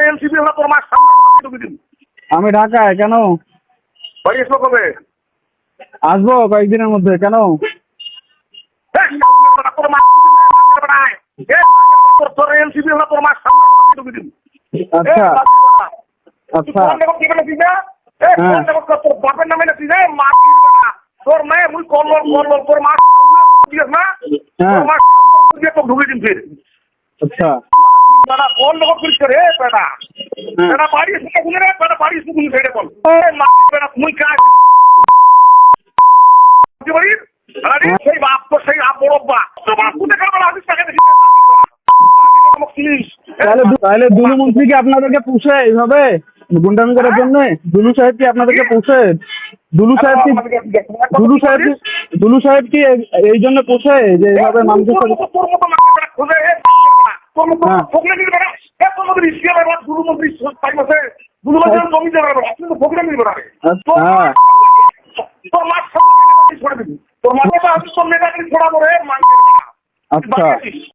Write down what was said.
NCP হলো তোর মাস সামনে ঢুকে দিন। আমি ঢাকায়, কেন? বাড়ি এসো কবে? আসবো কয়েকদিনের মধ্যে। কেন? তোর মাস বেড়ায় তোর এনসিপি হলো তোর মাস সামনে ঢুকে দিন। আচ্ছা আচ্ছা তোর বাপের নামে নাকি তোর মেয়ে মুই কল্লর তোর মাস না তোর মাস ঢুকে দিন ফির। আচ্ছা বেটা কোন লোক করিস রে বেটা? বেটা বাড়ি এসে গুনে রে বেটা বাড়ি এসে গুনে ছেড়ে বল বেটা মুই কাজ বাড়ি আরে সেই বাপ তো সেই বড় বাপ তো বাপ কোথায় গেল আসিস টাকা দেখি তাহলে দুলু মন্ত্রী কি আপনাদেরকে পুষে এইভাবে গুন্ডামি করার জন্য? দুলু সাহেব কি আপনাদেরকে পুষে? দুলু সাহেব কি এই জন্য পুষে যে এইভাবে মানুষের সাথে? আচ্ছা